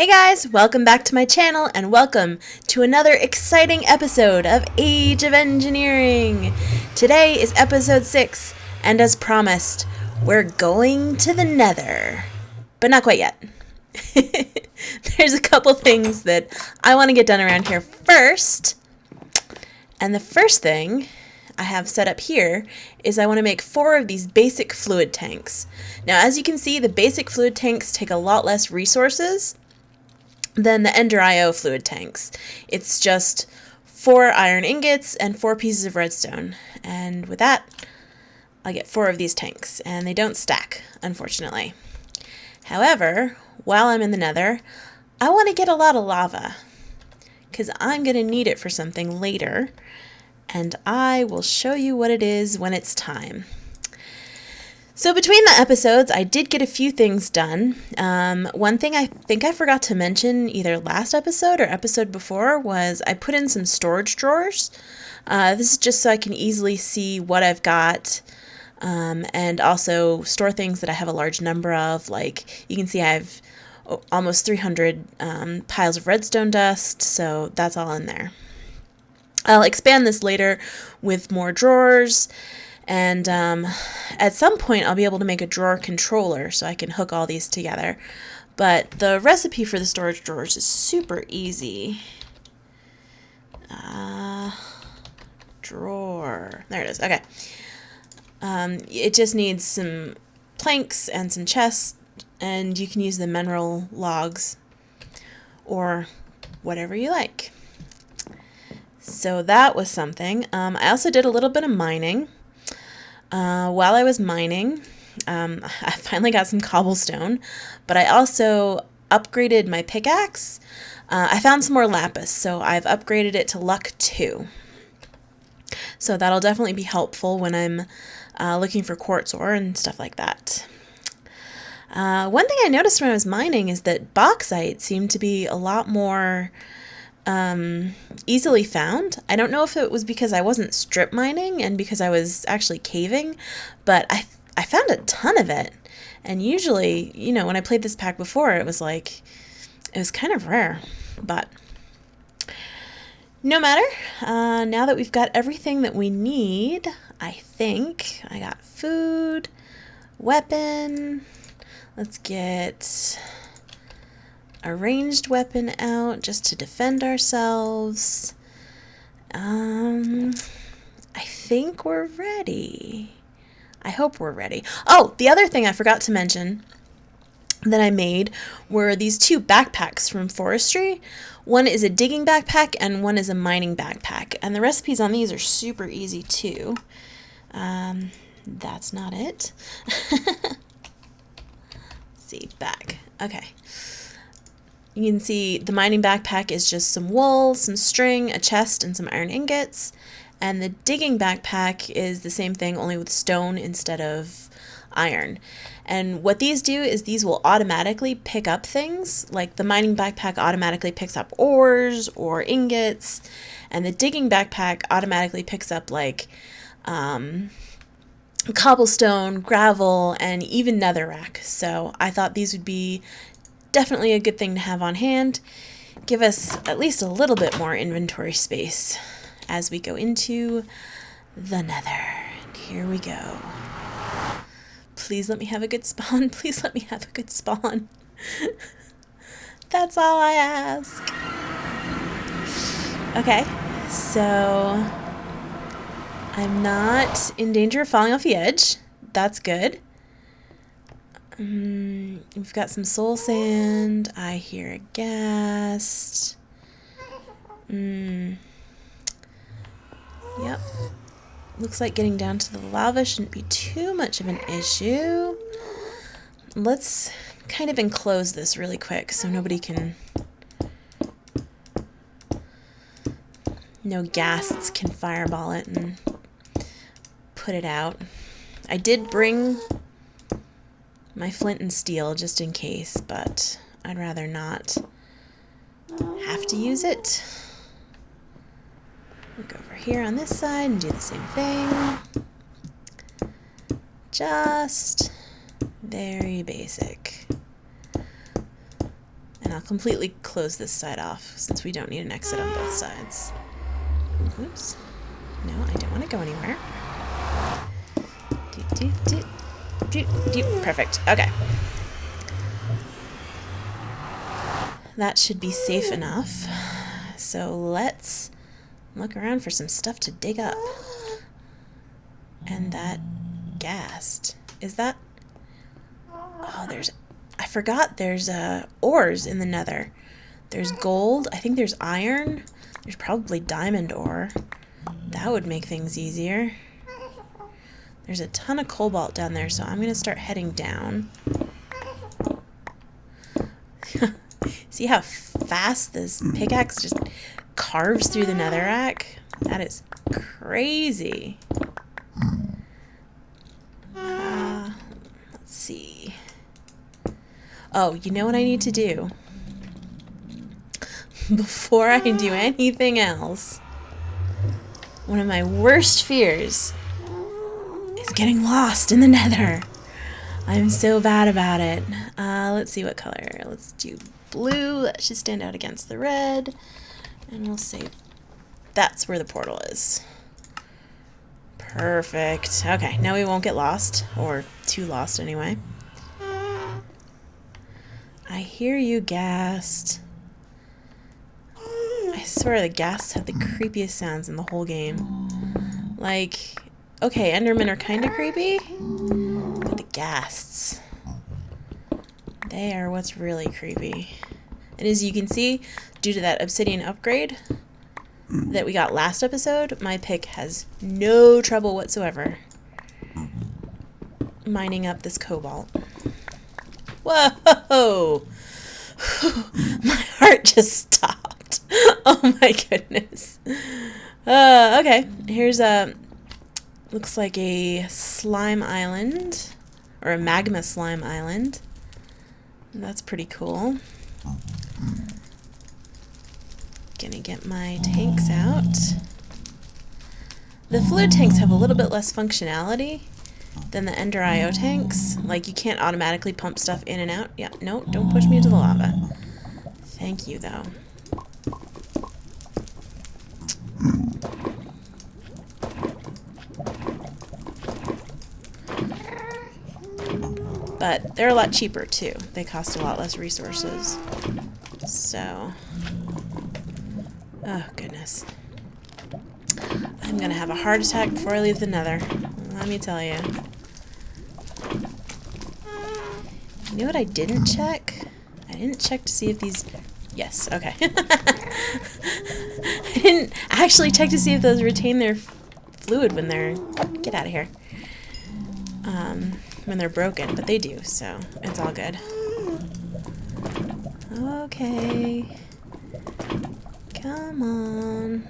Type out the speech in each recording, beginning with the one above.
Hey guys, welcome back to my channel and welcome to another exciting episode of Age of Engineering. Today is episode 6 and as promised, we're going to the Nether. But not quite yet. There's a couple things that I want to get done around here first. And the first thing I have set up here is I want to make 4 of these basic fluid tanks. Now as you can see, the basic fluid tanks take a lot less resources than the Ender IO fluid tanks. It's just 4 iron ingots and 4 pieces of redstone. And with that, I'll get 4 of these tanks. And they don't stack, unfortunately. However, while I'm in the Nether, I want to get a lot of lava, because I'm going to need it for something later. And I will show you what it is when it's time. So between the episodes, I did get a few things done. One thing I think I forgot to mention either last episode or episode before was I put in some storage drawers. This is just so I can easily see what I've got and also store things that I have a large number of. Like you can see I have almost 300 piles of redstone dust, so that's all in there. I'll expand this later with more drawers. And at some point I'll be able to make a drawer controller so I can hook all these together. But the recipe for the storage drawers is super easy. Drawer. There it is. Okay. It just needs some planks and some chests, and you can use the mineral logs or whatever you like. So that was something. I also did a little bit of mining. While I was mining, I finally got some cobblestone, but I also upgraded my pickaxe. I found some more lapis, so I've upgraded it to luck 2. So that'll definitely be helpful when I'm looking for quartz ore and stuff like that. One thing I noticed when I was mining is that bauxite seemed to be a lot more easily found. I don't know if it was because I wasn't strip mining and because I was actually caving, but I found a ton of it. And usually, you know, when I played this pack before, it was kind of rare. But no matter, now that we've got everything that we need, I think I got food, weapon. Let's get a ranged weapon out just to defend ourselves. I think we're ready. I hope we're ready. Oh, the other thing I forgot to mention that I made were these 2 backpacks from forestry. One is a digging backpack and one is a mining backpack. And the recipes on these are super easy too. That's not it. Let's see, back. Okay. You can see the mining backpack is just some wool, some string, a chest, and some iron ingots. And the digging backpack is the same thing, only with stone instead of iron. And what these do is these will automatically pick up things. Like the mining backpack automatically picks up ores or ingots. And the digging backpack automatically picks up like cobblestone, gravel, and even netherrack. So I thought these would be definitely a good thing to have on hand. Give us at least a little bit more inventory space as we go into the Nether. And here we go. Please let me have a good spawn. Please let me have a good spawn. That's all I ask. Okay, so I'm not in danger of falling off the edge. That's good. We've got some soul sand. I hear a ghast. Yep. Looks like getting down to the lava shouldn't be too much of an issue. Let's kind of enclose this really quick so nobody can... No ghasts can fireball it and put it out. I did bring my flint and steel just in case, but I'd rather not have to use it. We'll go over here on this side and do the same thing. Just very basic. And And I'll completely close this side off since we don't need an exit on both sides. Oops. No, I don't want to go anywhere. Perfect. Okay. That should be safe enough. So let's look around for some stuff to dig up. And that ghast. Is that... Oh, I forgot there's ores in the Nether. There's gold. I think there's iron. There's probably diamond ore. That would make things easier. There's a ton of cobalt down there, so I'm going to start heading down. See how fast this pickaxe just carves through the netherrack? That is crazy. Let's see. Oh, you know what I need to do? Before I do anything else, one of my worst fears is getting lost in the Nether. I'm so bad about it. Let's see what color. Let's do blue. That should stand out against the red. And we'll say that's where the portal is. Perfect. Okay, now we won't get lost. Or too lost anyway. I hear you, ghast. I swear the ghasts have the creepiest sounds in the whole game. Like, okay, Endermen are kind of creepy, but the ghasts, they are what's really creepy. And as you can see, due to that obsidian upgrade that we got last episode, my pick has no trouble whatsoever mining up this cobalt. Whoa! My heart just stopped. Oh my goodness. Okay, here's looks like a slime island, or a magma slime island. That's pretty cool. Gonna get my tanks out. The fluid tanks have a little bit less functionality than the Ender IO tanks. Like, you can't automatically pump stuff in and out. Yeah, no, don't push me into the lava. Thank you, though. But they're a lot cheaper, too. They cost a lot less resources. So... oh, goodness. I'm gonna have a heart attack before I leave the Nether. Let me tell you. You know what I didn't check? I didn't check to see if these... yes, okay. I didn't actually check to see if those retain their fluid when they're... get out of here. When they're broken, but they do, so it's all good. Okay. Come on.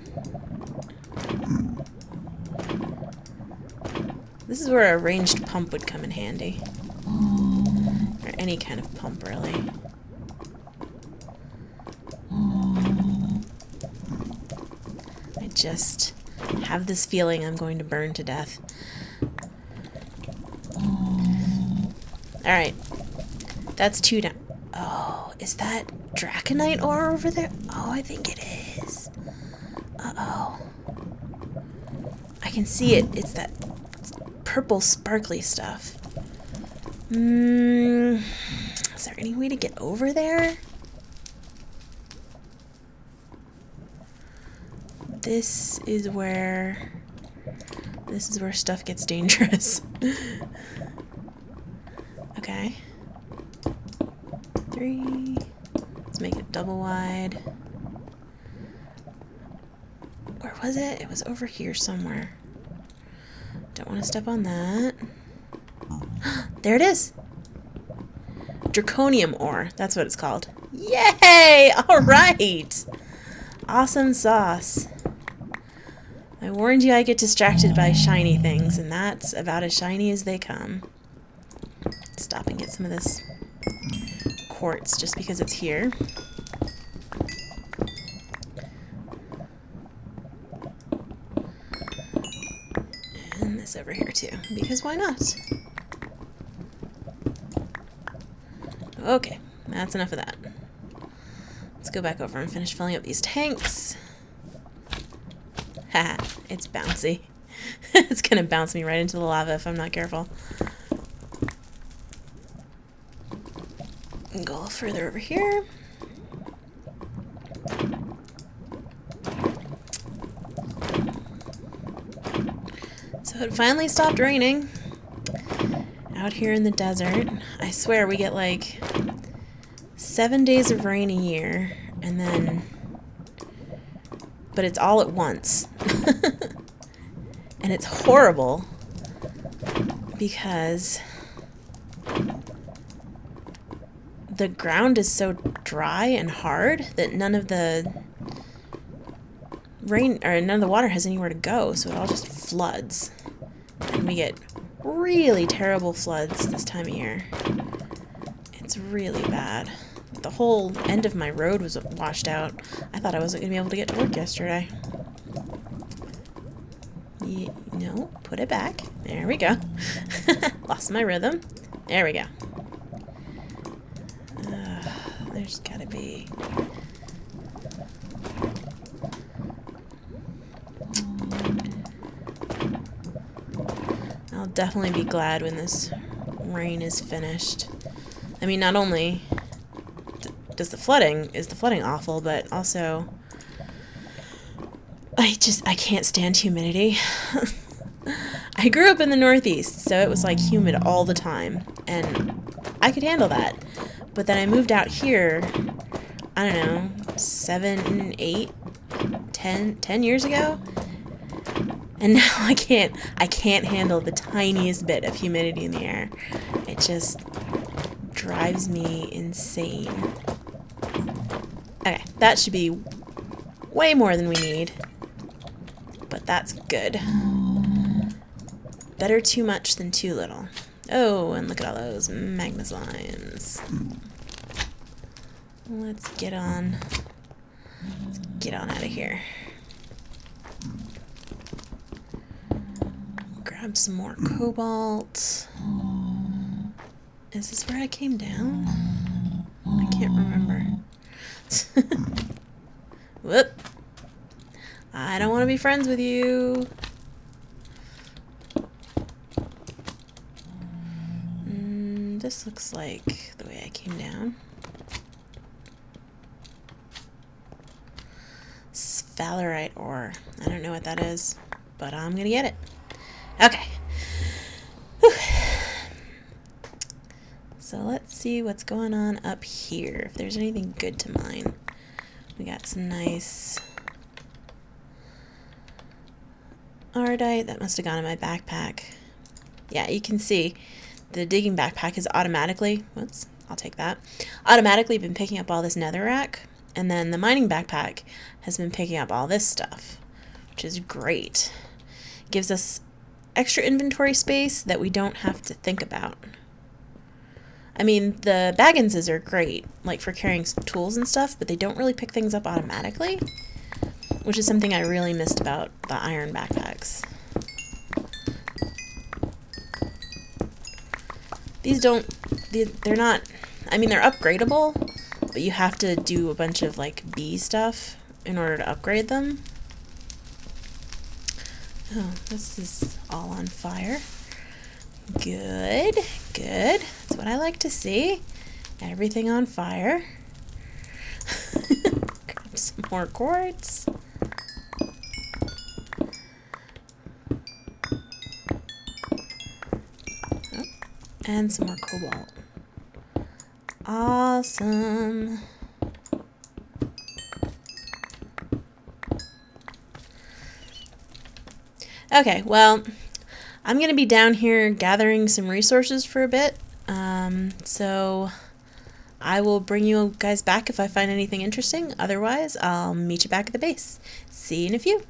This is where a ranged pump would come in handy. Or any kind of pump, really. I just have this feeling I'm going to burn to death. Alright. That's 2 down. Oh, is that draconite ore over there? Oh, I think it is. Uh-oh. I can see it. It's that purple sparkly stuff. Is there any way to get over there? This is where stuff gets dangerous. Okay. 3. Let's make it double wide. Where was it? It was over here somewhere. Don't want to step on that. There it is! Draconium ore. That's what it's called. Yay! Alright! Awesome sauce. I warned you I get distracted by shiny things, and that's about as shiny as they come. Stop and get some of this quartz just because it's here. And this over here too, because why not? Okay, that's enough of that. Let's go back over and finish filling up these tanks. Haha, it's bouncy. It's gonna bounce me right into the lava if I'm not careful. And go a little further over here. So it finally stopped raining out here in the desert. I swear we get like 7 days of rain a year, and then, but it's all at once. And it's horrible because the ground is so dry and hard that none of the rain or none of the water has anywhere to go, so it all just floods. And we get really terrible floods this time of year. It's really bad. The whole end of my road was washed out. I thought I wasn't going to be able to get to work yesterday. No, put it back. There we go. Lost my rhythm. There we go. There's gotta be... I'll definitely be glad when this rain is finished. I mean, not only is the flooding awful, but also I can't stand humidity. I grew up in the Northeast, so it was like humid all the time, and I could handle that. But then I moved out here, I don't know, 7, 8, 10 years ago, and now I can't handle the tiniest bit of humidity in the air. It just drives me insane. Okay, that should be way more than we need, but that's good. Better too much than too little. Oh, and look at all those magma slimes. Let's get on out of here. Grab some more cobalt. Is this where I came down? I can't remember. Whoop. I don't want to be friends with you. This looks like the way I came down. Sphalerite ore. I don't know what that is, but I'm gonna get it. Okay. Whew. So let's see what's going on up here. If there's anything good to mine. We got some nice ardite. That must have gone in my backpack. Yeah, you can see the digging backpack has automatically, whoops, I'll take that, automatically been picking up all this netherrack, and then the mining backpack has been picking up all this stuff, which is great. Gives us extra inventory space that we don't have to think about. I mean, the Bagginses are great, like for carrying tools and stuff, but they don't really pick things up automatically, which is something I really missed about the iron backpacks. These they're not, I mean, they're upgradable, but you have to do a bunch of, like, bee stuff in order to upgrade them. Oh, this is all on fire. Good, good. That's what I like to see. Everything on fire. Grab some more quartz. And some more cobalt. Awesome. Okay, well, I'm going to be down here gathering some resources for a bit. So I will bring you guys back if I find anything interesting. Otherwise, I'll meet you back at the base. See you in a few.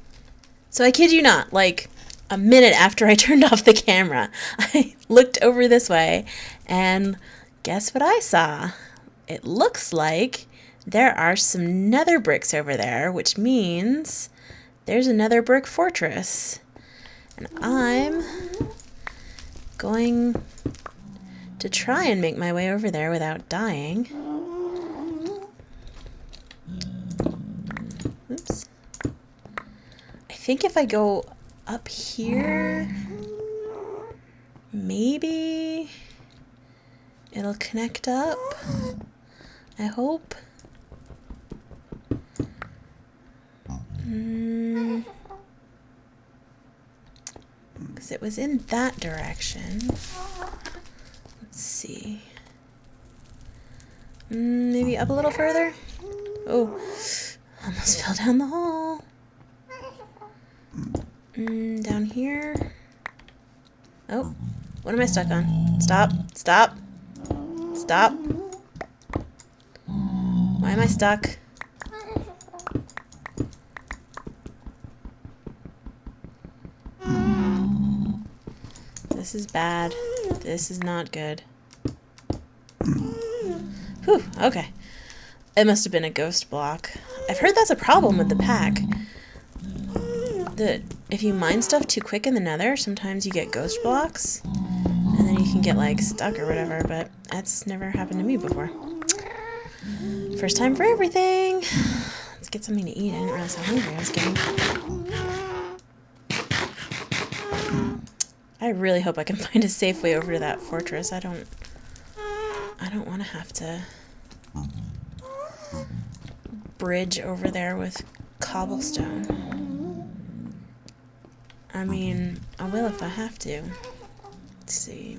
So I kid you not, like a minute after I turned off the camera, I looked over this way and guess what I saw? It looks like there are some nether bricks over there, which means there's another brick fortress. And I'm going to try and make my way over there without dying. Oops. I think if I go up here, maybe it'll connect up. I hope. Because it was in that direction. Let's see. Maybe up a little further? Oh, almost fell down the hole. Down here. Oh, what am I stuck on? Stop, stop, stop. Why am I stuck? This is bad. This is not good. Whew, okay. It must have been a ghost block. I've heard that's a problem with the pack. That if you mine stuff too quick in the Nether, sometimes you get ghost blocks. And then you can get, like, stuck or whatever, but that's never happened to me before. First time for everything. Let's get something to eat. I didn't realize how hungry I was getting. I really hope I can find a safe way over to that fortress. I don't want to have to bridge over there with cobblestone. I mean, I will if I have to. Let's see.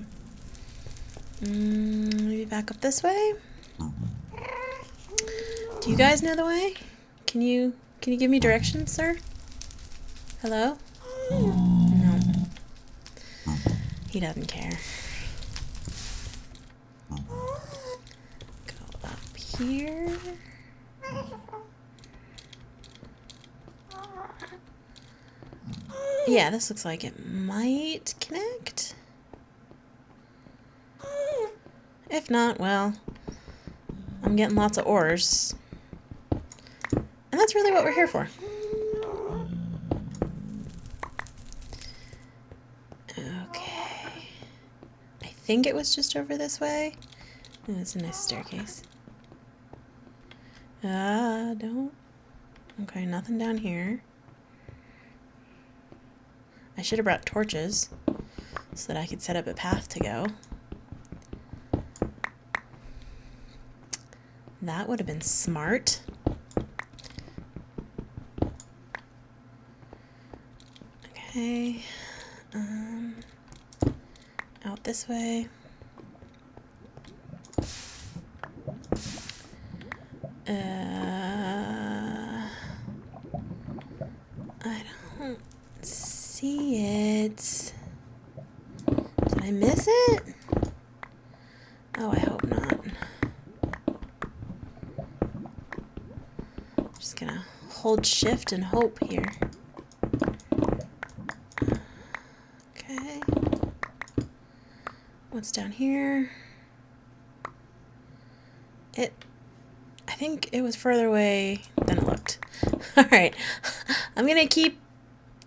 Maybe back up this way? Do you guys know the way? Can you give me directions, sir? Hello? No. He doesn't care. Go up here. Yeah, this looks like it might connect. If not, well, I'm getting lots of ores. And that's really what we're here for. Okay. I think it was just over this way. Oh, it's a nice staircase. Don't. Okay, nothing down here. I should have brought torches so that I could set up a path to go. That would have been smart. Okay. Out this way. I don't see it. Did I miss it? Oh, I hope not. Just gonna hold shift and hope here. Okay. What's down here? I think it was further away than it looked. Alright. I'm gonna keep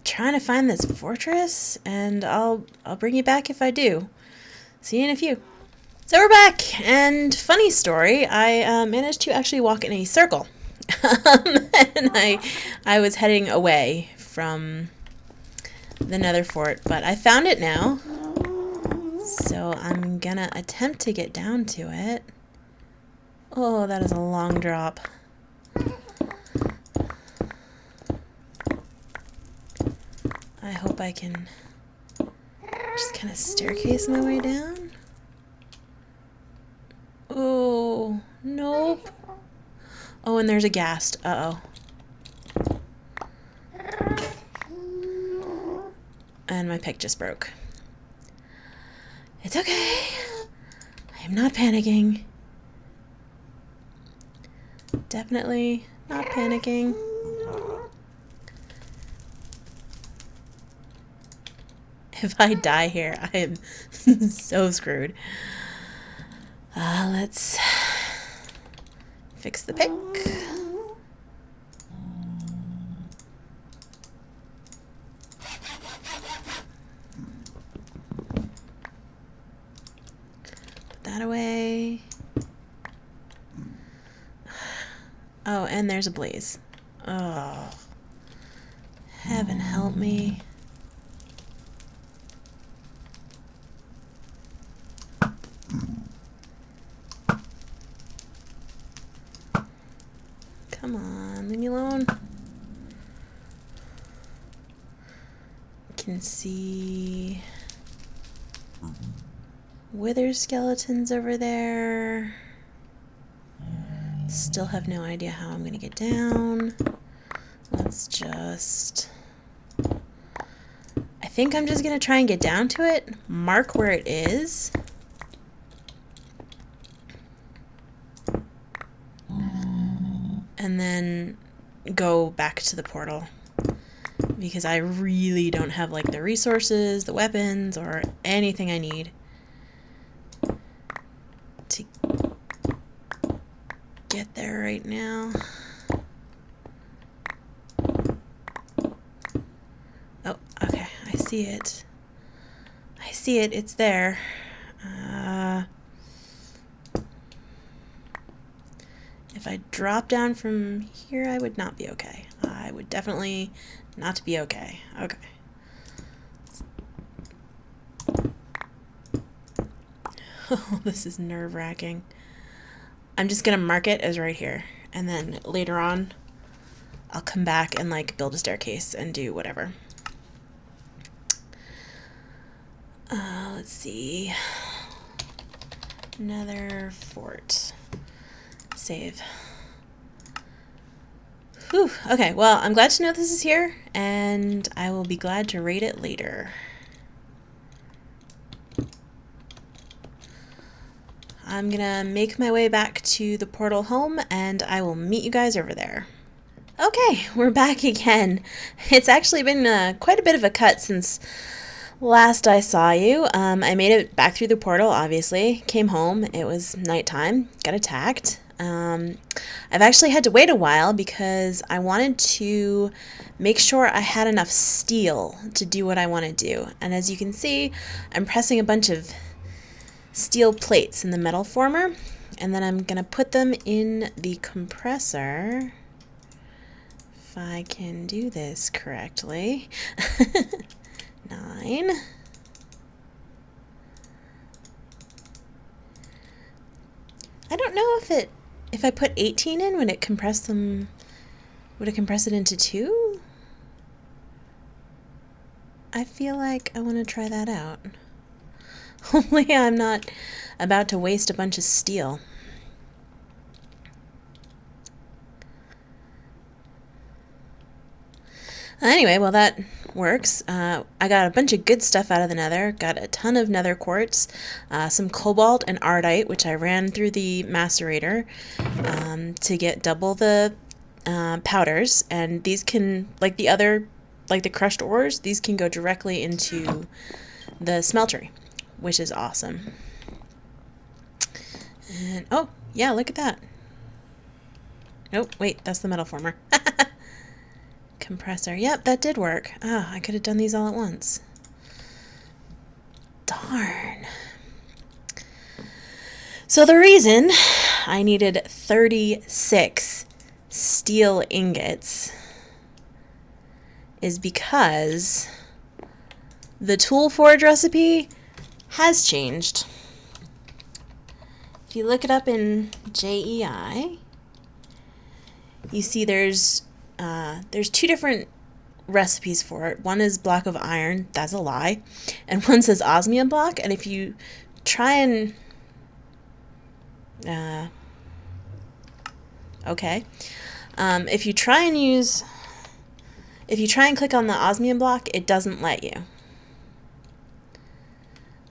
trying to find this fortress, and I'll bring you back if I do. See you in a few. So we're back, and funny story, I managed to actually walk in a circle. And I was heading away from the Nether fort, but I found it now. So I'm gonna attempt to get down to it. Oh, that is a long drop. I hope I can just kind of staircase my way down. Oh, nope. Oh, and there's a ghast. Uh-oh. And my pick just broke. It's okay. I am not panicking. Definitely not panicking. If I die here, I am so screwed. Let's fix the pick. Put that away. Oh, and there's a blaze. Oh, heaven help me. Come on, leave me alone. Can see wither skeletons over there. Still have no idea how I'm gonna get down. Let's just... I think I'm just gonna try and get down to it, mark where it is. And then go back to the portal. Because I really don't have like the resources, the weapons, or anything I need to get there right now. Oh, okay, I see it. I see it, it's there. If I drop down from here, I would not be okay. I would definitely not be okay. Okay. Oh, this is nerve-wracking. I'm just gonna mark it as right here, and then later on I'll come back and like build a staircase and do whatever. Let's see. Nether fort. Save. Whew. Okay, well, I'm glad to know this is here, and I will be glad to raid it later. I'm gonna make my way back to the portal home, and I will meet you guys over there. Okay, we're back again. It's actually been quite a bit of a cut since last I saw you. I made it back through the portal, obviously. Came home, it was nighttime, got attacked. I've actually had to wait a while because I wanted to make sure I had enough steel to do what I want to do. And as you can see, I'm pressing a bunch of steel plates in the metal former, and then I'm gonna put them in the compressor. If I can do this correctly. 9. I don't know if I put 18 in, would it compress them? Would it compress it into 2? I feel like I want to try that out. Hopefully I'm not about to waste a bunch of steel. Anyway, well, that works. I got a bunch of good stuff out of the nether. Got a ton of nether quartz, some cobalt and ardite, which I ran through the macerator to get double the powders. And these can, like the crushed ores, these can go directly into the smeltery, which is awesome. And, oh, yeah, look at that. Nope, wait, that's the metal former. Compressor. Yep, that did work. Ah, I could have done these all at once. Darn. So the reason I needed 36 steel ingots is because the tool forge recipe has changed. If you look it up in JEI, you see there's 2 different recipes for it. One is block of iron, that's a lie, and one says osmium block. And if you try and if you try and click on the osmium block, it doesn't let you.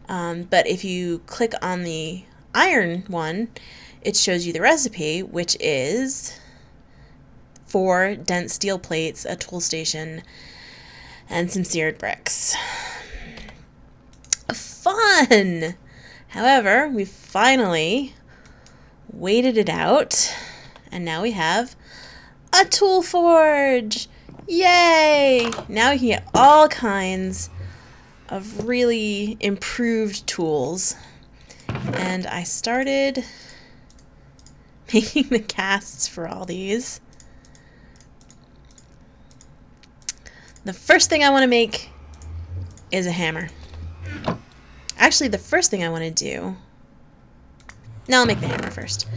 But if you click on the iron one, it shows you the recipe, which is 4 dense steel plates, a tool station, and some seared bricks. Fun! However, we finally waited it out, and now we have a tool forge! Yay! Now we can get all kinds of really improved tools. And I started making the casts for all these. The first thing I want to make is a hammer. Actually, the first thing I want to do... No, I'll make the hammer first.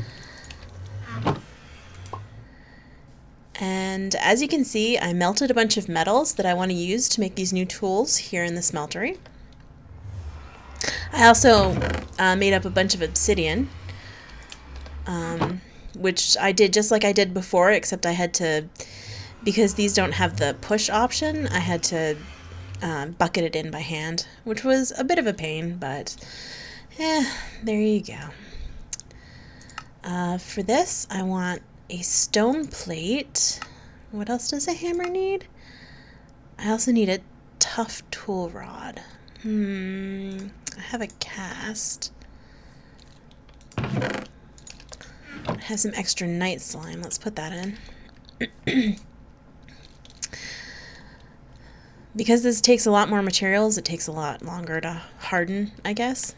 And as you can see, I melted a bunch of metals that I want to use to make these new tools here in the smeltery. I also made up a bunch of obsidian, which I did just like I did before, except I had to, because these don't have the push option, I had to bucket it in by hand, which was a bit of a pain, but there you go. For this, I want a stone plate. What else does a hammer need? I also need a tough tool rod. I have a cast. I have some extra night slime. Let's put that in. Because this takes a lot more materials, it takes a lot longer to harden, I guess.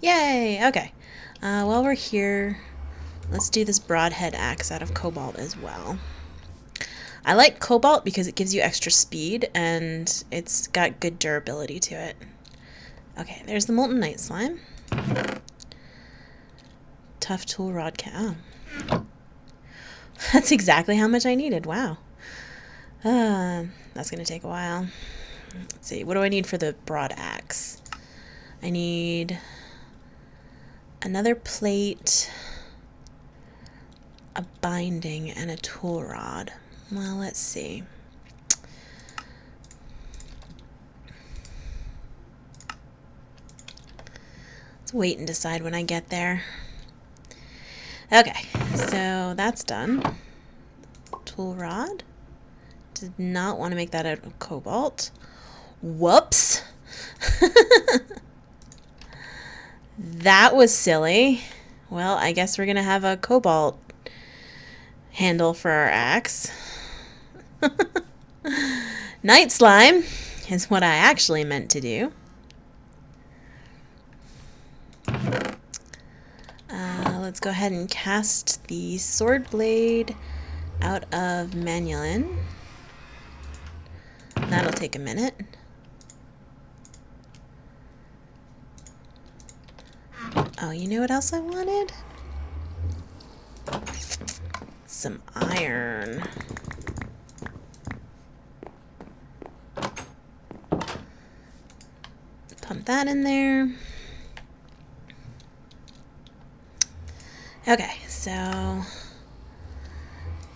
Yay! Okay. While we're here, let's do this broadhead axe out of cobalt as well. I like cobalt because it gives you extra speed and it's got good durability to it. Okay, there's the molten night slime. Tough tool rod oh. That's exactly how much I needed. Wow. That's gonna take a while. Let's see, what do I need for the broad axe? I need another plate, a binding, and a tool rod. Well, let's see. Let's wait and decide when I get there. Okay, so that's done. Tool rod. Did not want to make that out of cobalt. Whoops. That was silly. Well, I guess we're going to have a cobalt handle for our axe. Night slime is what I actually meant to do. Let's go ahead and cast the sword blade out of manulin. That'll take a minute. Oh, you know what else I wanted? Some iron. Pump that in there. Okay, so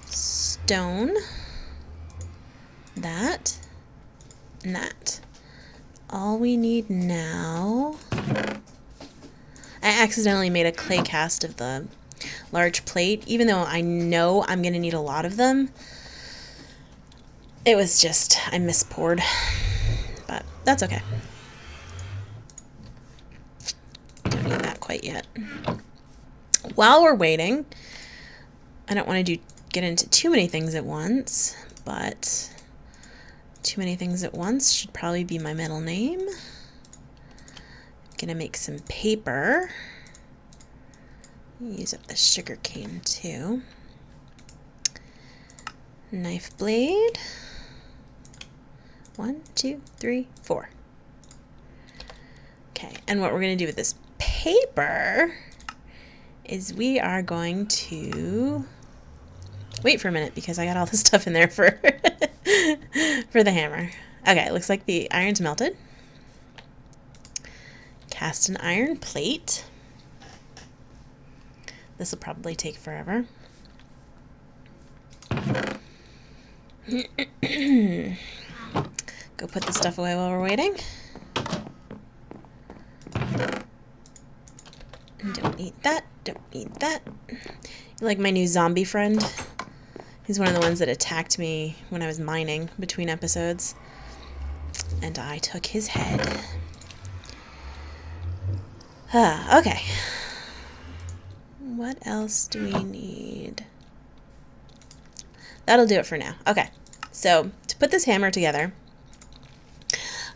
stone, that, and that. All we need now... I accidentally made a clay cast of the large plate, even though I know I'm going to need a lot of them. It was just, I mispoured, but that's okay. Don't need that quite yet. While we're waiting, I don't want to get into too many things at once, but too many things at once should probably be my middle name. Gonna make some paper. Use up the sugar cane too. Knife blade. 1, 2, 3, 4. Okay, and what we're gonna do with this paper is we are going to wait for a minute because I got all this stuff in there for for the hammer. Okay, it looks like the iron's melted. Cast an iron plate. This will probably take forever. Go put the stuff away while we're waiting. Don't eat that. Don't eat that. You like my new zombie friend? He's one of the ones that attacked me when I was mining between episodes. And I took his head. Okay. What else do we need? That'll do it for now. Okay. So, to put this hammer together,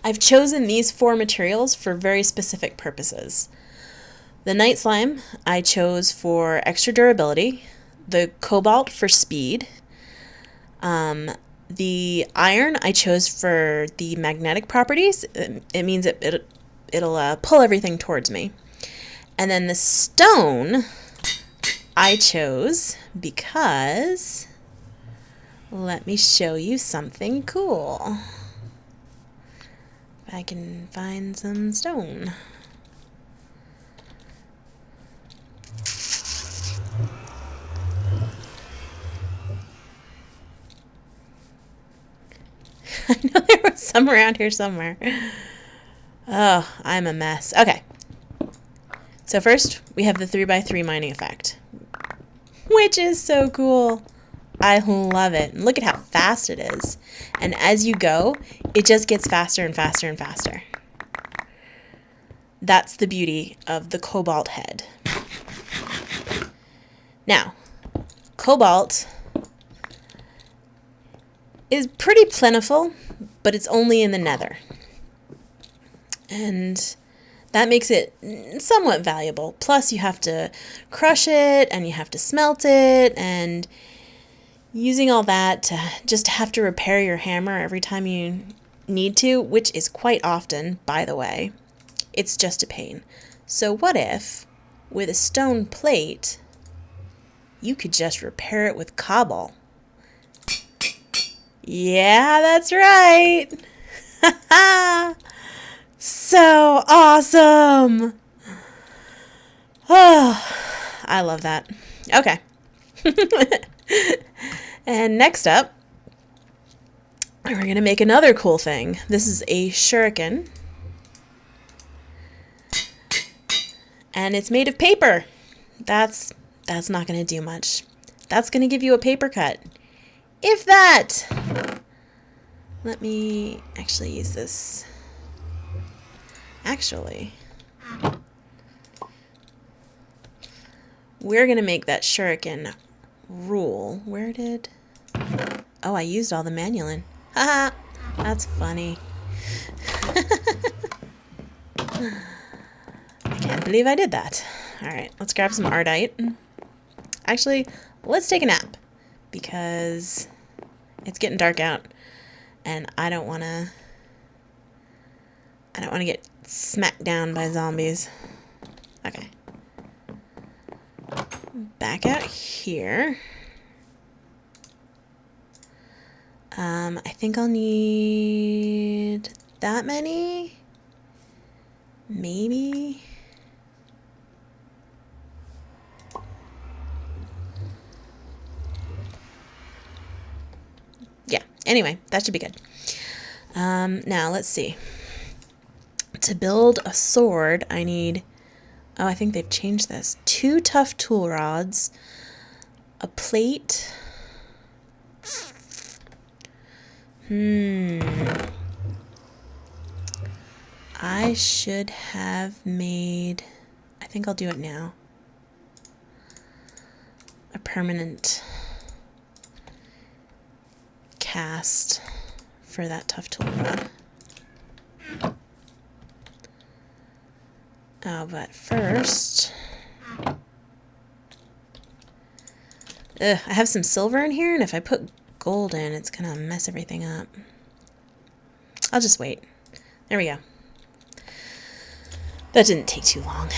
I've chosen these 4 materials for very specific purposes. The night slime I chose for extra durability, the cobalt for speed, The iron I chose for the magnetic properties. It means it'll pull everything towards me. And then the stone I chose because, let me show you something cool. If I can find some stone. I know there was some around here somewhere. Oh, I'm a mess. Okay. So first, we have the 3x3 mining effect, which is so cool. I love it. And look at how fast it is. And as you go, it just gets faster and faster and faster. That's the beauty of the cobalt head. Now, cobalt is pretty plentiful, but it's only in the Nether. And that makes it somewhat valuable. Plus, you have to crush it, and you have to smelt it, and using all that to just have to repair your hammer every time you need to, which is quite often, by the way, it's just a pain. So what if, with a stone plate, you could just repair it with cobalt? Yeah, that's right. So awesome. Oh, I love that. Okay. And next up, we're going to make another cool thing. This is a shuriken. And it's made of paper. That's not going to do much. That's going to give you a paper cut. If that. Let me actually use this. Actually, we're going to make that shuriken rule. Where did... Oh, I used all the manulin. Haha, that's funny. I can't believe I did that. Alright, let's grab some ardite. Actually, let's take a nap, because it's getting dark out, and I don't want to get smacked down by zombies. Okay. Back out here. I think I'll need that many. Maybe. Yeah, anyway, that should be good. Now, let's see. To build a sword, I need... Oh, I think they've changed this. 2 tough tool rods, a plate. I should have made... I think I'll do it now. A permanent cast for that tough tool rod. Oh, but first... I have some silver in here, and if I put gold in, it's gonna mess everything up. I'll just wait. There we go. That didn't take too long.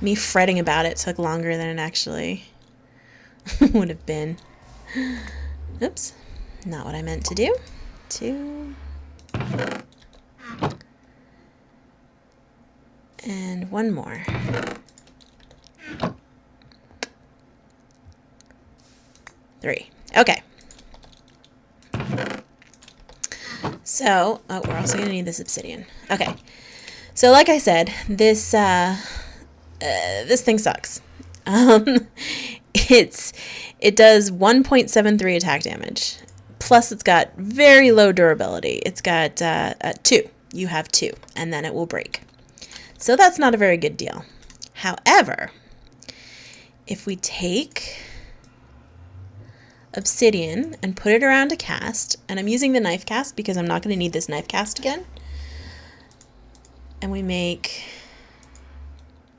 Me fretting about it took longer than it actually would have been. Oops. Not what I meant to do. 2... And 1 more. Three. Okay. So, oh, we're also going to need this obsidian. Okay. So, like I said, this thing sucks. It does 1.73 attack damage. Plus, it's got very low durability. It's got 2. You have 2, and then it will break. So that's not a very good deal. However, if we take obsidian and put it around a cast, and I'm using the knife cast because I'm not going to need this knife cast again, and we make...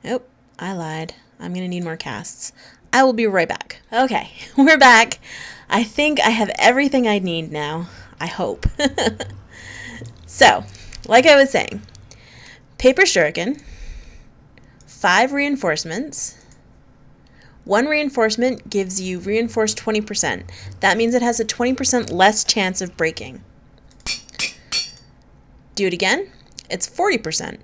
Oh, I lied. I'm going to need more casts. I will be right back. Okay, we're back. I think I have everything I need now. I hope. So, like I was saying, paper shuriken, 5 reinforcements. 1 reinforcement gives you reinforced 20%. That means it has a 20% less chance of breaking. Do it again, it's 40%.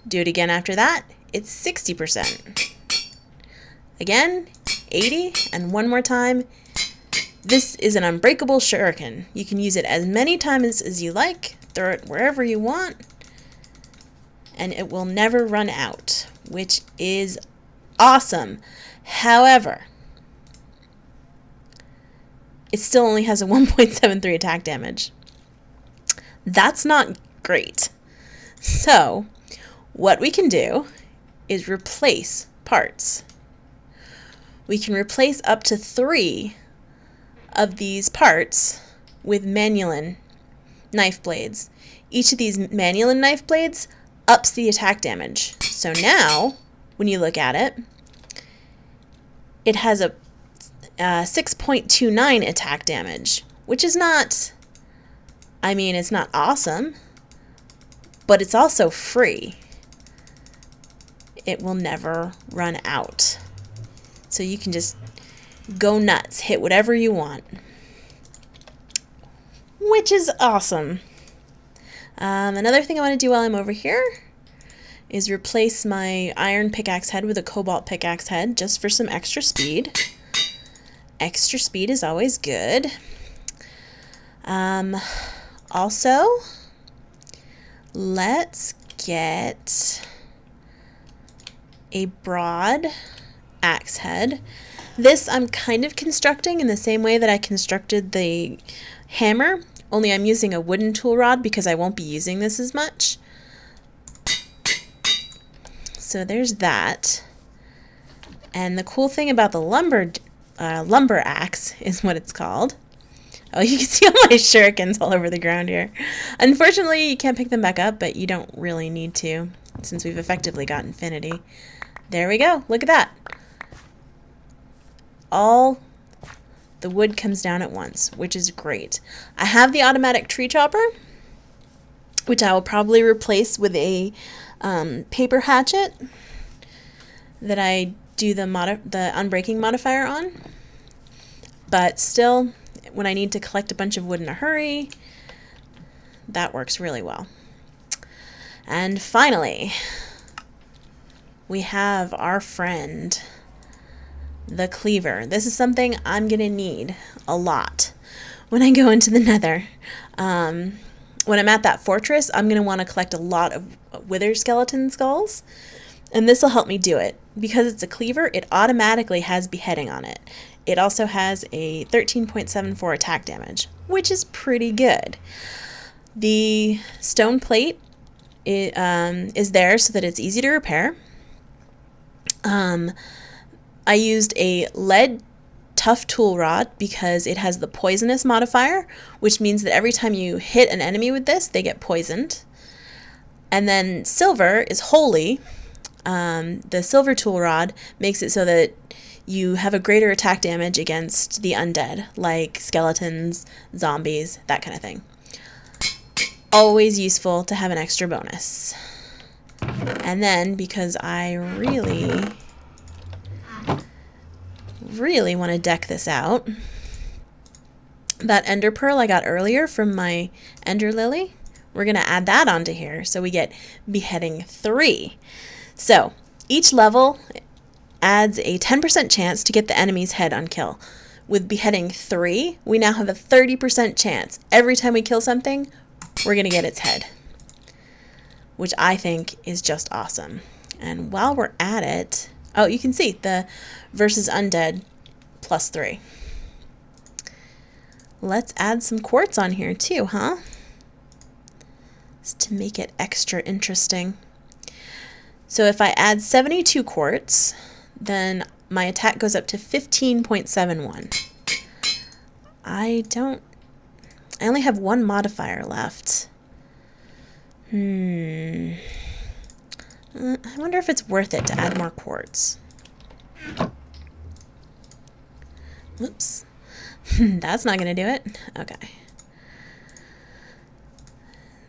Do it again after that, it's 60%. Again, 80, and one more time. This is an unbreakable shuriken. You can use it as many times as you like, throw it wherever you want, and it will never run out, which is awesome. However, it still only has a 1.73 attack damage. That's not great. So, what we can do is replace parts. We can replace up to 3 of these parts with manulin knife blades. Each of these manulin knife blades ups the attack damage. So now, when you look at it, it has a 6.29 attack damage, which is not, I mean, it's not awesome, but it's also free. It will never run out. So you can just go nuts, hit whatever you want, which is awesome. Another thing I want to do while I'm over here is replace my iron pickaxe head with a cobalt pickaxe head just for some extra speed. Extra speed is always good. Also, let's get a broad axe head. This I'm kind of constructing in the same way that I constructed the hammer, only I'm using a wooden tool rod because I won't be using this as much. So there's that. And the cool thing about the lumber axe is what it's called. Oh, you can see all my shurikens all over the ground here. Unfortunately, you can't pick them back up, but you don't really need to since we've effectively got infinity. There we go. Look at that. All the wood comes down at once, which is great. I have the automatic tree chopper, which I will probably replace with a paper hatchet that I do the unbreaking modifier on. But still, when I need to collect a bunch of wood in a hurry, that works really well. And finally, we have our friend, the Cleaver. This is something I'm going to need a lot when I go into the Nether. When I'm at that fortress, I'm going to want to collect a lot of wither skeleton skulls, and this will help me do it. Because it's a cleaver, it automatically has beheading on it. It also has a 13.74 attack damage, which is pretty good. The stone plate is there so that it's easy to repair. I used a lead tough tool rod because it has the poisonous modifier, which means that every time you hit an enemy with this, they get poisoned. And then silver is holy. The silver tool rod makes it so that you have a greater attack damage against the undead, like skeletons, zombies, that kind of thing. Always useful to have an extra bonus. And then, because I really want to deck this out, that ender pearl I got earlier from my ender lily, we're going to add that onto here so we get beheading 3. So each level adds a 10% chance to get the enemy's head on kill. With beheading 3, we now have a 30% chance. Every time we kill something, we're going to get its head, which I think is just awesome. And while we're at it, oh, you can see the versus undead +3. Let's add some quartz on here too, huh? Just to make it extra interesting. So if I add 72 quartz, then my attack goes up to 15.71. I only have one modifier left. I wonder if it's worth it to add more quartz. Whoops. That's not going to do it. Okay.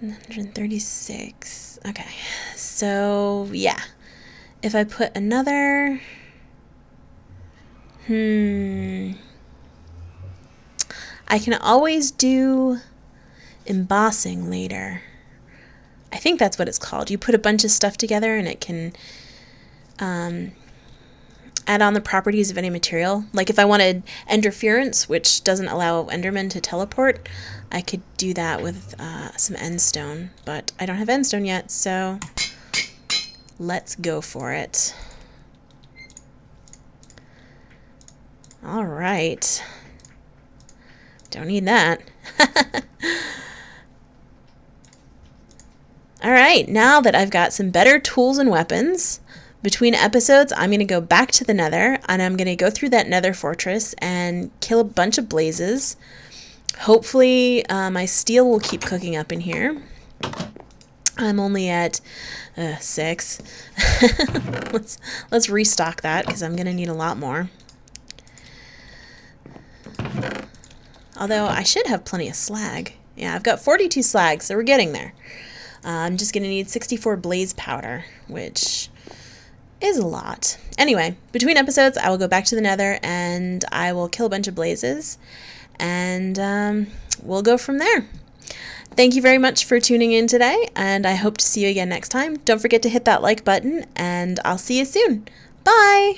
136. Okay. So, yeah. If I put another... I can always do embossing later. I think that's what it's called. You put a bunch of stuff together and it can add on the properties of any material. Like if I wanted Enderference, which doesn't allow Endermen to teleport, I could do that with some Endstone. But I don't have Endstone yet, so let's go for it. All right. Don't need that. All right, now that I've got some better tools and weapons, between episodes, I'm going to go back to the Nether, and I'm going to go through that Nether fortress and kill a bunch of blazes. Hopefully, my steel will keep cooking up in here. I'm only at 6. Let's restock that, because I'm going to need a lot more. Although, I should have plenty of slag. Yeah, I've got 42 slag, so we're getting there. I'm just going to need 64 blaze powder, which is a lot. Anyway, between episodes, I will go back to the Nether, and I will kill a bunch of blazes, and we'll go from there. Thank you very much for tuning in today, and I hope to see you again next time. Don't forget to hit that like button, and I'll see you soon. Bye!